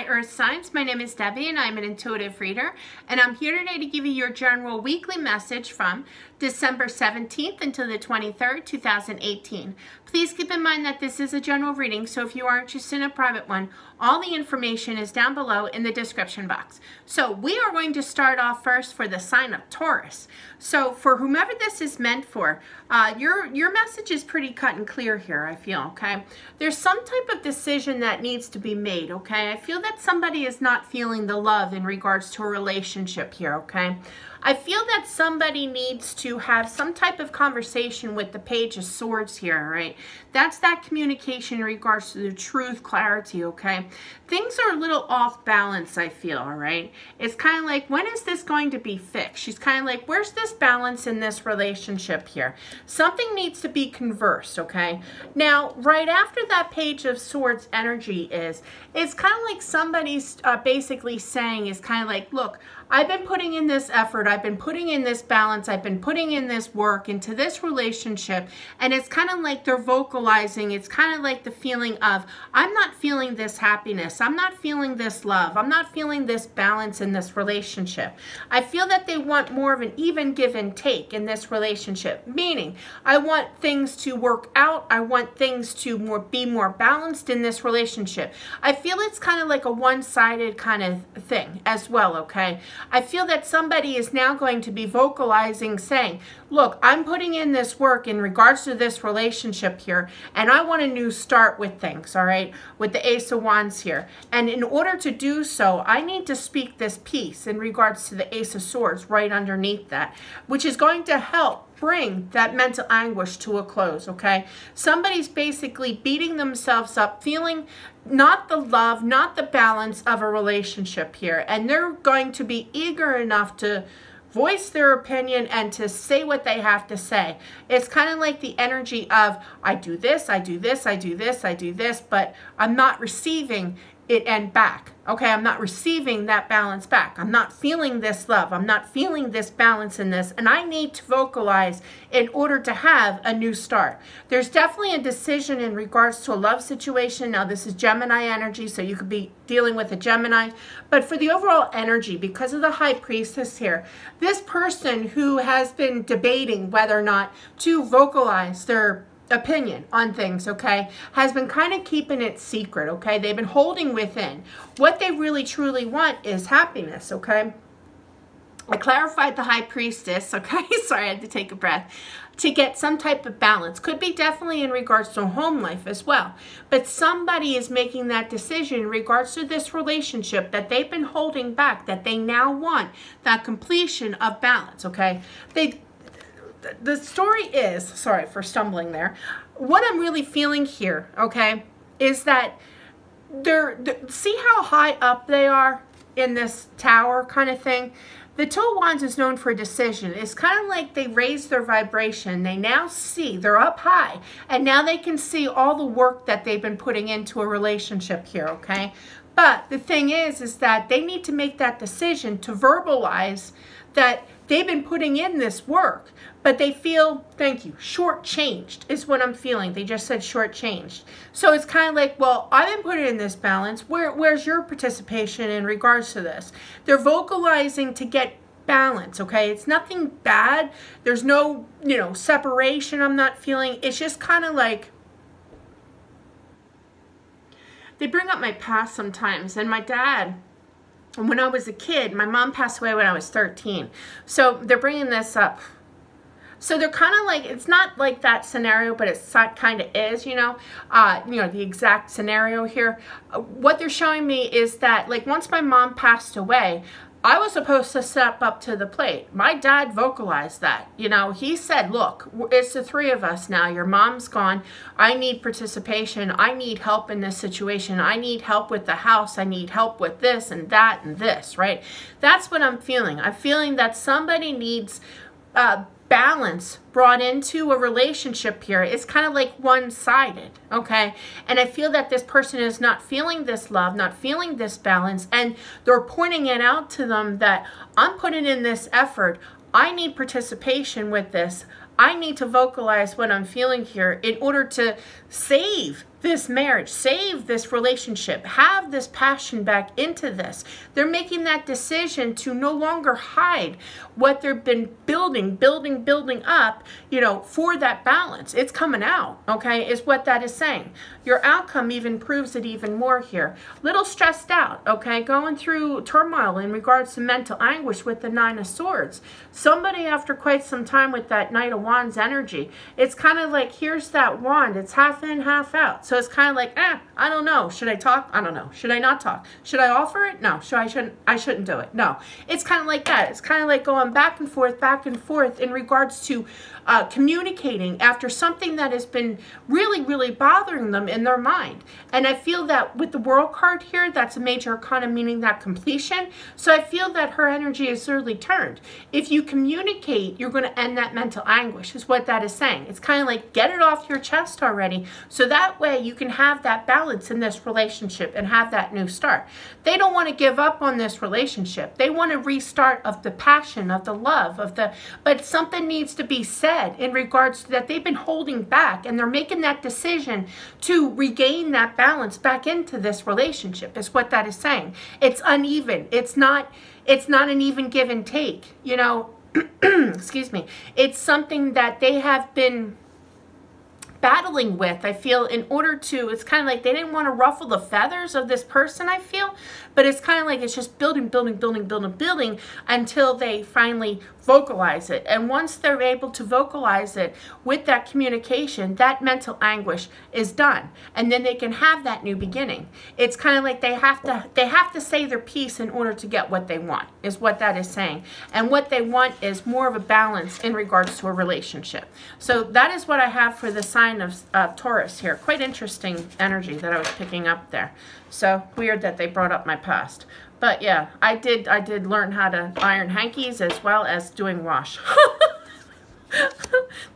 my earth signs. My name is Debbie and I'm an intuitive reader, and I'm here today to give you your general weekly message from December 17th until the 23rd, 2018. Please keep in mind that this is a general reading, so if you are interested in a private one, all the information is down below in the description box. So we are going to start off first for the sign of Taurus. So for whomever this is meant for, your message is pretty cut and clear here, I feel, okay? There's some type of decision that needs to be made, okay? I feel that somebody is not feeling the love in regards to a relationship here, okay? I feel that somebody needs to have some type of conversation with the Page of Swords here, right? That's that communication in regards to the truth, clarity, okay? Things are a little off balance, I feel, all right? It's kind of like, when is this going to be fixed? She's kind of like, where's this balance in this relationship here? Something needs to be conversed, okay? Now, right after that Page of Swords energy it's kind of like somebody's basically saying, is kind of like, look, I've been putting in this effort, I've been putting in this balance, I've been putting in this work into this relationship, and it's kind of like they're vocalizing, it's kind of like the feeling of, I'm not feeling this happiness, I'm not feeling this love, I'm not feeling this balance in this relationship. I feel that they want more of an even give and take in this relationship, meaning I want things to work out, I want things to be more balanced in this relationship. I feel it's kind of like a one-sided kind of thing as well, okay? I feel that somebody is now going to be vocalizing, saying, look, I'm putting in this work in regards to this relationship here, and I want a new start with things, all right, with the Ace of Wands here. And in order to do so, I need to speak this piece in regards to the Ace of Swords right underneath that, which is going to help bring that mental anguish to a close, okay? Somebody's basically beating themselves up, feeling not the love, not the balance of a relationship here, and they're going to be eager enough to voice their opinion and to say what they have to say. It's kind of like the energy of, I do this, I do this, I do this, I do this, but I'm not receiving it and back. Okay, I'm not receiving that balance back. I'm not feeling this love. I'm not feeling this balance in this, and I need to vocalize in order to have a new start. There's definitely a decision in regards to a love situation. Now, this is Gemini energy, so you could be dealing with a Gemini, but for the overall energy, because of the High Priestess here, this person who has been debating whether or not to vocalize their opinion on things, okay, has been kind of keeping it secret, okay? They've been holding within. What they really truly want is happiness, okay? I clarified the High Priestess, okay? Sorry, I had to take a breath. To get some type of balance. Could be definitely in regards to home life as well. But somebody is making that decision in regards to this relationship that they've been holding back, that they now want that completion of balance, okay? The story is, sorry for stumbling there, what I'm really feeling here, okay, is that see how high up they are in this tower kind of thing? The Two of Wands is known for decision. It's kind of like they raise their vibration. They now see, they're up high, and now they can see all the work that they've been putting into a relationship here, okay? But the thing is that they need to make that decision to verbalize that they've been putting in this work, but they feel, thank you, shortchanged is what I'm feeling. They just said shortchanged. So it's kind of like, well, I've been putting in this balance. Where's your participation in regards to this? They're vocalizing to get balance, okay? It's nothing bad. There's no, separation I'm not feeling. It's just kind of like, they bring up my past sometimes, and my dad, when I was a kid, my mom passed away when I was 13. So they're bringing this up. So they're kind of like, it's not like that scenario, but it kind of is, the exact scenario here. What they're showing me is that, like, once my mom passed away, I was supposed to step up to the plate. My dad vocalized that. He said, look, it's the three of us now. Your mom's gone. I need participation. I need help in this situation. I need help with the house. I need help with this and that and this, right? That's what I'm feeling. I'm feeling that somebody needs balance brought into a relationship here. It's kind of like one-sided, okay? And I feel that this person is not feeling this love, not feeling this balance, and they're pointing it out to them that I'm putting in this effort. I need participation with this. I need to vocalize what I'm feeling here in order to save this marriage, save this relationship, have this passion back into this. They're making that decision to no longer hide what they've been building up, you know, for that balance. It's coming out, okay, is what that is saying. Your outcome even proves it even more here. Little stressed out, okay, going through turmoil in regards to mental anguish with the Nine of Swords. Somebody after quite some time with that Knight of Wands energy, it's kind of like, here's that wand, it's half in, half out. So it's kind of like, I don't know. Should I talk? I don't know. Should I not talk? Should I offer it? No. I shouldn't do it. No. It's kind of like that. It's kind of like going back and forth in regards to communicating after something that has been really bothering them in their mind. And I feel that with the World card here, that's a major arcana, meaning that completion. So I feel that her energy is certainly turned. If you communicate, you're going to end that mental anguish, is what that is saying. It's kind of like, get it off your chest already, so that way you can have that balance in this relationship and have that new start. They don't want to give up on this relationship. They want to restart of the passion, of the love, but something needs to be said in regards to that they've been holding back, and they're making that decision to regain that balance back into this relationship, is what that is saying. It's uneven. It's not an even give and take, you know. Excuse me. It's something that they have been battling with, I feel, in order to, it's kind of like they didn't want to ruffle the feathers of this person, I feel, but it's kind of like it's just building until they finally vocalize it. And once they're able to vocalize it with that communication, that mental anguish is done, and then they can have that new beginning. It's kind of like they have to say their piece in order to get what they want, is what that is saying. And what they want is more of a balance in regards to a relationship. So that is what I have for the sign of Taurus here. Quite interesting energy that I was picking up there. So weird that they brought up my past. But yeah, I did learn how to iron hankies as well as doing wash.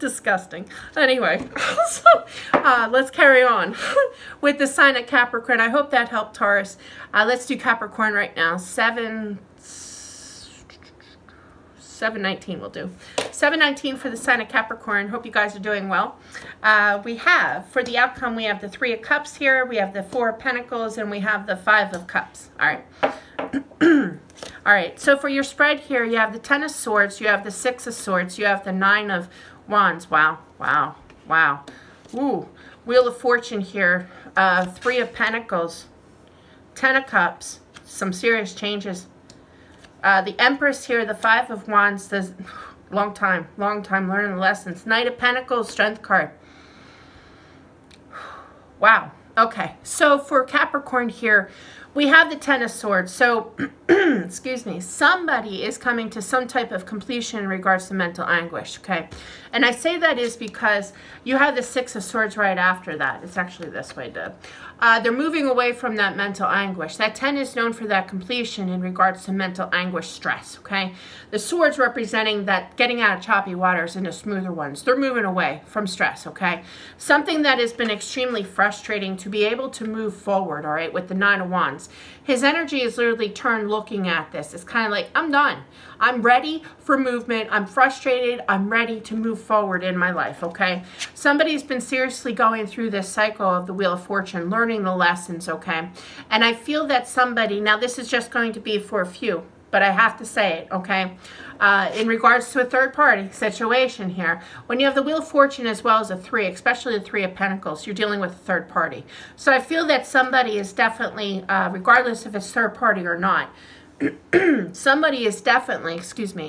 Disgusting. Anyway, so let's carry on with the sign of Capricorn. I hope that helped, Taurus. Let's do Capricorn right now. 719 will do. 719 for the sign of Capricorn. Hope you guys are doing well. We have, for the outcome, we have the Three of Cups here, we have the Four of Pentacles, and we have the Five of Cups. All right. All right, so for your spread here, you have the Ten of Swords, you have the Six of Swords, you have the Nine of Wands. Wow. Ooh, Wheel of Fortune here, Three of Pentacles, Ten of Cups, some serious changes. The Empress here, the Five of Wands, the long time learning the lessons. Knight of Pentacles, Strength card. Wow. Okay, so for Capricorn here, we have the Ten of Swords. So, excuse me, somebody is coming to some type of completion in regards to mental anguish, okay? And I say that is because you have the Six of Swords right after that. It's actually this way, Deb. They're moving away from that mental anguish. That 10 is known for that completion in regards to mental anguish, stress, okay? The swords representing that getting out of choppy waters into smoother ones. They're moving away from stress, okay? Something that has been extremely frustrating to be able to move forward, all right, with the Nine of Wands. His energy is literally turned looking at this. It's kind of like, I'm done. I'm ready for movement. I'm frustrated. I'm ready to move forward in my life, okay? Somebody's been seriously going through this cycle of the Wheel of Fortune, learning the lessons, okay? And I feel that somebody, now this is just going to be for a few, but I have to say it, okay? In regards to a third-party situation here, when you have the Wheel of Fortune as well as a Three, especially the Three of Pentacles, you're dealing with a third party. So I feel that somebody is definitely, regardless if it's third party or not, somebody is definitely,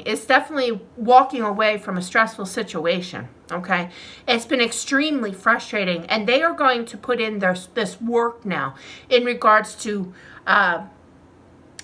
is definitely walking away from a stressful situation, okay? It's been extremely frustrating, and they are going to put in this work now in regards to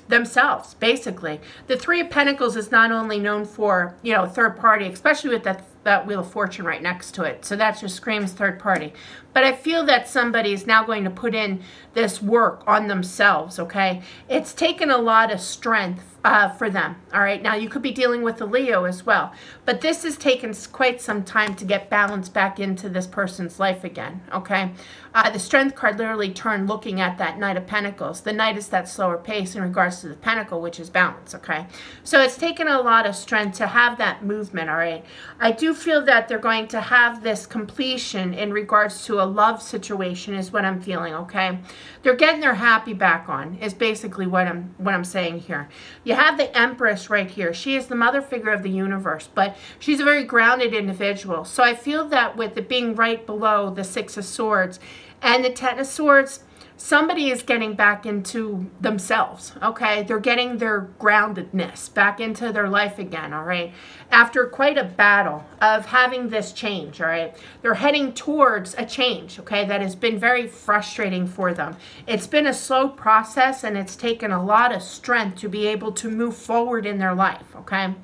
themselves, basically. The Three of Pentacles is not only known for, you know, third party, especially with that Wheel of Fortune right next to it. So that just screams third party. But I feel that somebody is now going to put in this work on themselves, okay? It's taken a lot of strength for them. All right, now you could be dealing with a Leo as well, but this has taken quite some time to get balance back into this person's life again. Okay, the Strength card literally turned looking at that Knight of Pentacles. The Knight is that slower pace in regards to the Pentacle, which is balance. Okay, so it's taken a lot of strength to have that movement. All right, I do feel that they're going to have this completion in regards to a love situation is what I'm feeling. Okay, they're getting their happy back on is basically what I'm saying here. You have the Empress right here. She is the mother figure of the universe, but she's a very grounded individual. So I feel that with it being right below the Six of Swords and the Ten of Swords, somebody is getting back into themselves, okay? They're getting their groundedness back into their life again, all right? After quite a battle of having this change, all right? They're heading towards a change, okay, that has been very frustrating for them. It's been a slow process, and it's taken a lot of strength to be able to move forward in their life, okay?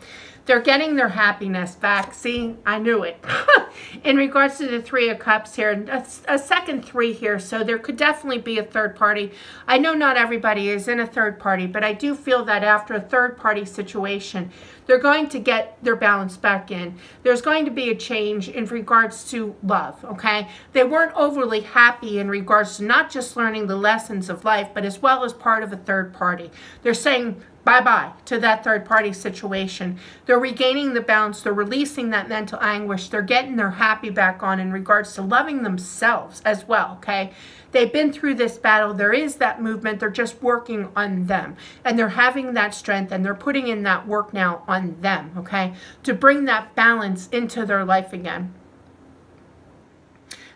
They're getting their happiness back. See, I knew it. In regards to the Three of Cups here, a second three here, so there could definitely be a third party. I know not everybody is in a third party, but I do feel that after a third party situation, they're going to get their balance back in. There's going to be a change in regards to love, okay? They weren't overly happy in regards to not just learning the lessons of life, but as well as part of a third party. They're saying bye-bye to that third-party situation. They're regaining the balance. They're releasing that mental anguish. They're getting their happy back on in regards to loving themselves as well, okay? They've been through this battle. There is that movement. They're just working on them. And they're having that strength, and they're putting in that work now on them, okay? To bring that balance into their life again.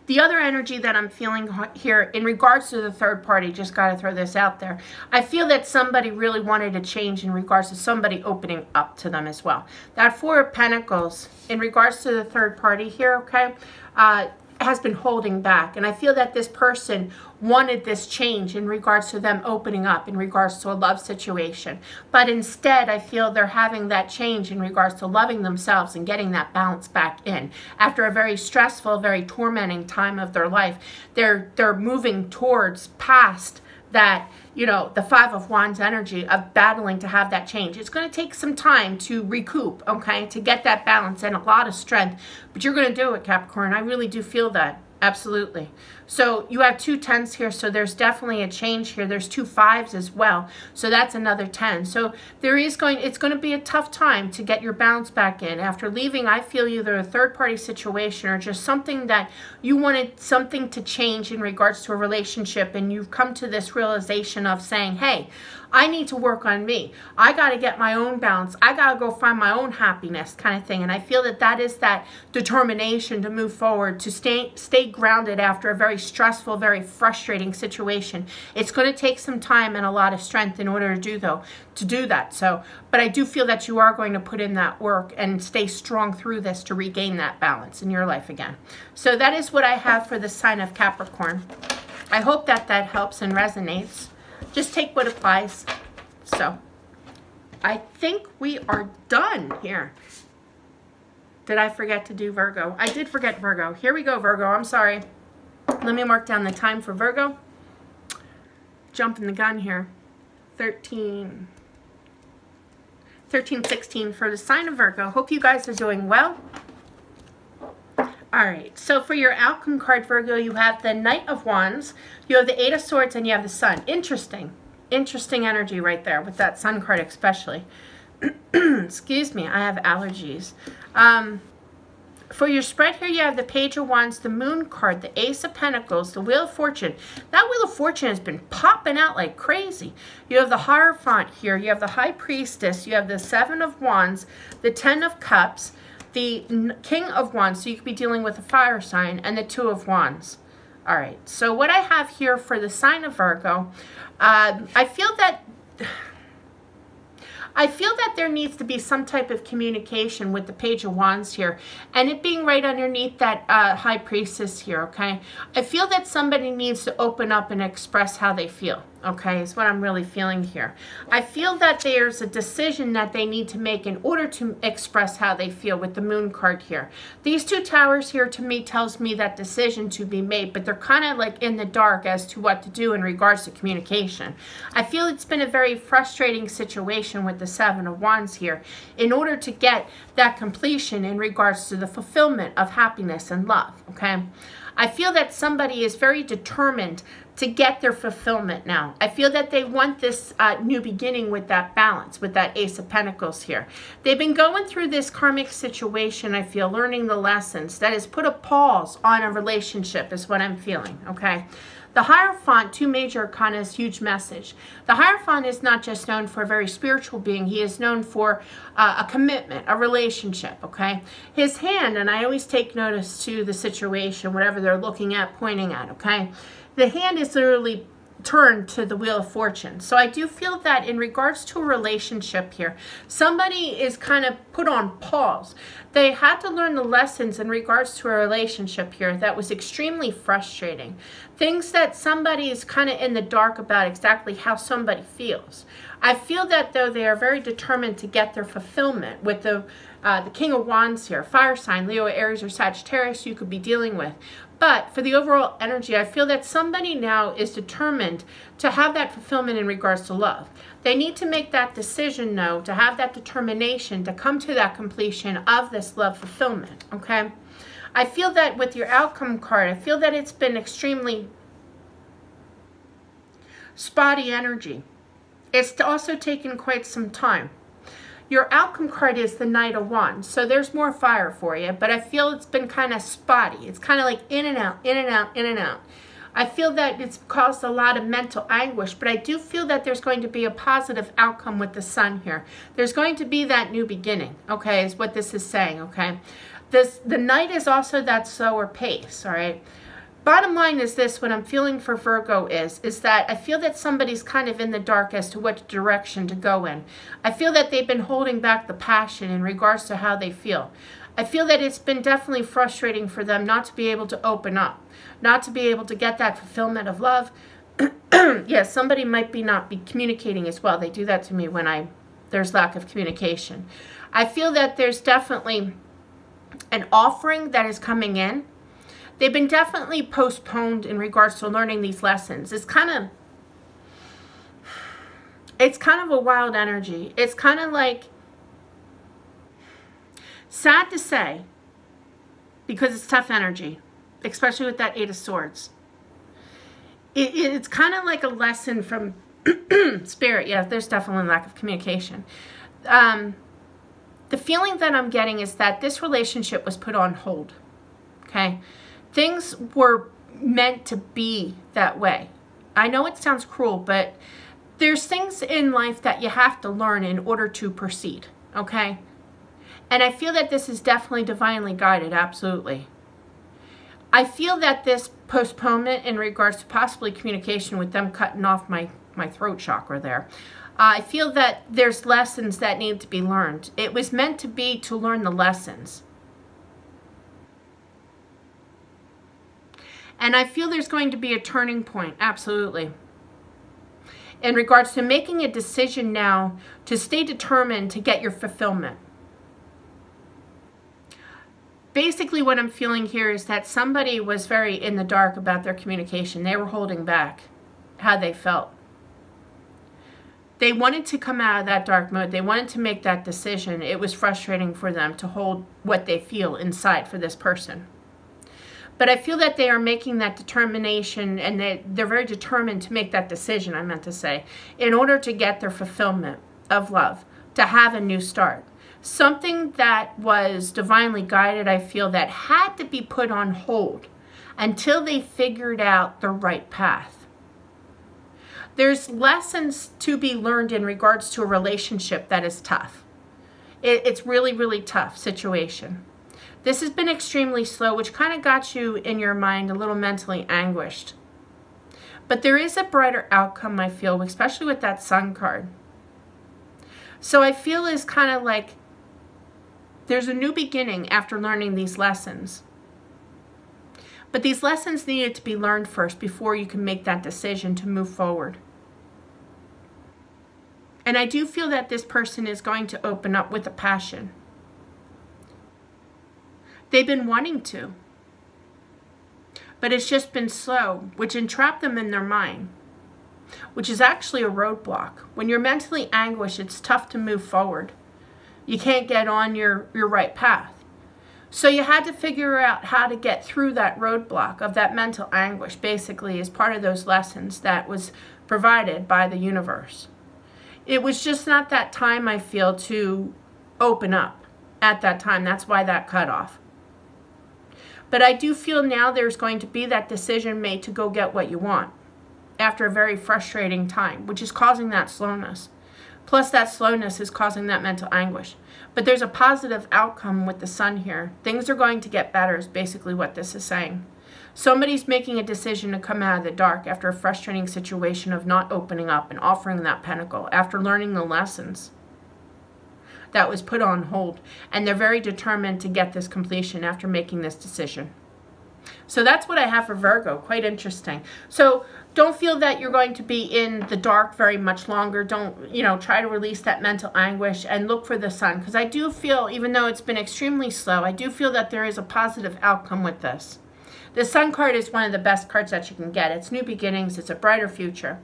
The other energy that I'm feeling here in regards to the third party, just got to throw this out there. I feel that somebody really wanted a change in regards to somebody opening up to them as well. That Four of Pentacles in regards to the third party here, okay, has been holding back. And I feel that this person wanted this change in regards to them opening up in regards to a love situation. But instead, I feel they're having that change in regards to loving themselves and getting that balance back in. After a very stressful, very tormenting time of their life, they're moving towards past that, you know, the Five of Wands energy of battling to have that change. It's going to take some time to recoup, okay, to get that balance and a lot of strength. But you're going to do it, Capricorn. I really do feel that. Absolutely. So you have 2 10s here, so there's definitely a change here. There's 2 5s as well, so that's another 10. So there is it's going to be a tough time to get your balance back in. After leaving, I feel either a third-party situation or just something that you wanted something to change in regards to a relationship, and you've come to this realization of saying, hey, I need to work on me. I got to get my own balance. I got to go find my own happiness kind of thing. And I feel that that is that determination to move forward, to stay grounded after a very stressful, very frustrating situation. It's going to take some time and a lot of strength in order to do that. So, but I do feel that you are going to put in that work and stay strong through this to regain that balance in your life again. So that is what I have for the sign of Capricorn. I hope that that helps and resonates. Just take what applies. So, I think we are done here. Did I forget to do Virgo? I did forget Virgo. Here we go, Virgo. I'm sorry. Let me mark down the time for Virgo. Jumping the gun here. 13:16 for the sign of Virgo. Hope you guys are doing well. All right, so for your outcome card, Virgo, you have the Knight of Wands, you have the Eight of Swords, and you have the Sun. Interesting. Interesting energy right there with that Sun card especially. Excuse me, I have allergies. For your spread here, you have the Page of Wands, the Moon card, the Ace of Pentacles, the Wheel of Fortune. That Wheel of Fortune has been popping out like crazy. You have the Hierophant here, you have the High Priestess, you have the Seven of Wands, the Ten of Cups, the King of Wands, so you could be dealing with a fire sign, and the Two of Wands. All right, so what I have here for the sign of Virgo, I feel that there needs to be some type of communication with the Page of Wands here, and it being right underneath that High Priestess here, okay? I feel that somebody needs to open up and express how they feel. okay, is what I'm really feeling here. I feel that there's a decision that they need to make in order to express how they feel with the Moon card here. These two towers here to me tells me that decision to be made, but they're kind of like in the dark as to what to do in regards to communication. I feel it's been a very frustrating situation with the Seven of Wands here in order to get that completion in regards to the fulfillment of happiness and love, okay? I feel that somebody is very determined to get their fulfillment now. I feel that they want this new beginning with that balance, with that Ace of Pentacles here. They've been going through this karmic situation, I feel, learning the lessons. That has put a pause on a relationship is what I'm feeling, okay? The Hierophant, two major arcana, huge message. The Hierophant is not just known for a very spiritual being. He is known for a commitment, a relationship, okay? His hand, and I always take notice to the situation, whatever they're looking at, pointing at, okay? The hand is literally turned to the Wheel of Fortune. So I do feel that in regards to a relationship here, somebody is kind of put on pause. They had to learn the lessons in regards to a relationship here that was extremely frustrating. Things that somebody is kind of in the dark about exactly how somebody feels. I feel that though they are very determined to get their fulfillment with the King of Wands here, fire sign, Leo, Aries, or Sagittarius you could be dealing with. But for the overall energy, I feel that somebody now is determined to have that fulfillment in regards to love. They need to make that decision, though, to have that determination to come to that completion of this love fulfillment, okay? I feel that with your outcome card, I feel that it's been extremely spotty energy. It's also taken quite some time. Your outcome card is the Knight of Wands, so there's more fire for you, but I feel it's been kind of spotty. It's kind of like in and out, in and out, in and out. I feel that it's caused a lot of mental anguish, but I do feel that there's going to be a positive outcome with the Sun here. There's going to be that new beginning, okay, is what this is saying, okay? The Knight is also that slower pace, all right? Bottom line is this, what I'm feeling for Virgo is that I feel that somebody's kind of in the dark as to what direction to go in. I feel that they've been holding back the passion in regards to how they feel. I feel that it's been definitely frustrating for them not to be able to open up, not to be able to get that fulfillment of love. Yes, somebody might not be communicating as well. They do that to me when there's lack of communication. I feel that there's definitely an offering that is coming in. They've been definitely postponed in regards to learning these lessons. It's kind of a wild energy. It's kind of like, sad to say, because it's tough energy, especially with that Eight of Swords. It's kind of like a lesson from Spirit. Yeah, there's definitely a lack of communication. The feeling that I'm getting is that this relationship was put on hold, okay? Things were meant to be that way. I know it sounds cruel, but there's things in life that you have to learn in order to proceed, okay? And I feel that this is definitely divinely guided, absolutely. I feel that this postponement in regards to possibly communication with them cutting off my throat chakra there, I feel that there's lessons that need to be learned. It was meant to be to learn the lessons. And I feel there's going to be a turning point, absolutely. In regards to making a decision now to stay determined to get your fulfillment. Basically what I'm feeling here is that somebody was very in the dark about their communication. They were holding back how they felt. They wanted to come out of that dark mode. They wanted to make that decision. It was frustrating for them to hold what they feel inside for this person. But I feel that they are making that determination, and they're very determined to make that decision, I meant to say, in order to get their fulfillment of love, to have a new start. Something that was divinely guided, I feel, that had to be put on hold until they figured out the right path. There's lessons to be learned in regards to a relationship that is tough. It's really, really tough situation. This has been extremely slow, which kind of got you in your mind a little mentally anguished. But there is a brighter outcome, I feel, especially with that Sun card. So I feel it's kind of like there's a new beginning after learning these lessons. But these lessons needed to be learned first before you can make that decision to move forward. And I do feel that this person is going to open up with a passion. They've been wanting to, but it's just been slow, which entrapped them in their mind, which is actually a roadblock. When you're mentally anguished, it's tough to move forward. You can't get on your right path. So you had to figure out how to get through that roadblock of that mental anguish, basically, as part of those lessons that was provided by the universe. It was just not that time, I feel, to open up at that time. That's why that cut off. But I do feel now there's going to be that decision made to go get what you want after a very frustrating time, which is causing that slowness. Plus, that slowness is causing that mental anguish. But there's a positive outcome with the sun here. Things are going to get better is basically what this is saying. Somebody's making a decision to come out of the dark after a frustrating situation of not opening up and offering that pentacle after learning the lessons that was put on hold. And they're very determined to get this completion after making this decision. So that's what I have for Virgo. Quite interesting. So don't feel that you're going to be in the dark very much longer. Don't, try to release that mental anguish and look for the sun. Because I do feel, even though it's been extremely slow, I do feel that there is a positive outcome with this. The sun card is one of the best cards that you can get. It's new beginnings. It's a brighter future.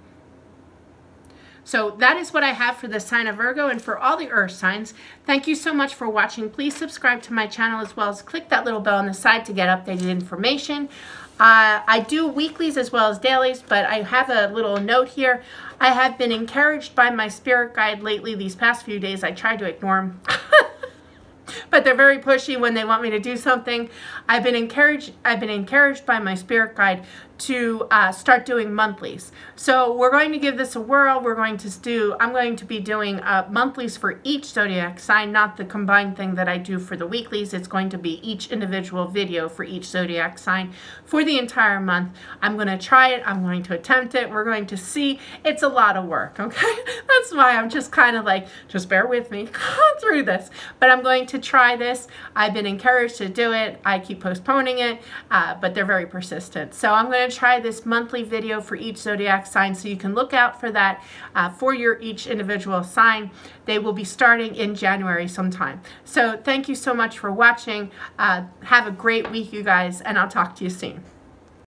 So that is what I have for the sign of Virgo and for all the earth signs. Thank you so much for watching. Please subscribe to my channel as well as click that little bell on the side to get updated information. I do weeklies as well as dailies, but I have a little note here. I have been encouraged by my spirit guide lately. These past few days, I tried to ignore them. But they're very pushy when they want me to do something. I've been encouraged by my spirit guide to start doing monthlies. So we're going to give this a whirl. I'm going to be doing monthlies for each zodiac sign, not the combined thing that I do for the weeklies. It's going to be each individual video for each zodiac sign for the entire month. I'm going to try it. I'm going to attempt it. We're going to see. It's a lot of work, okay? That's why I'm just kind of like, just bear with me through this. But I'm going to try this. I've been encouraged to do it. I keep postponing it, but they're very persistent. So I'm going to try this monthly video for each zodiac sign, so you can look out for that for each individual sign. They will be starting in January sometime. So thank you so much for watching. Have a great week, you guys, and I'll talk to you soon.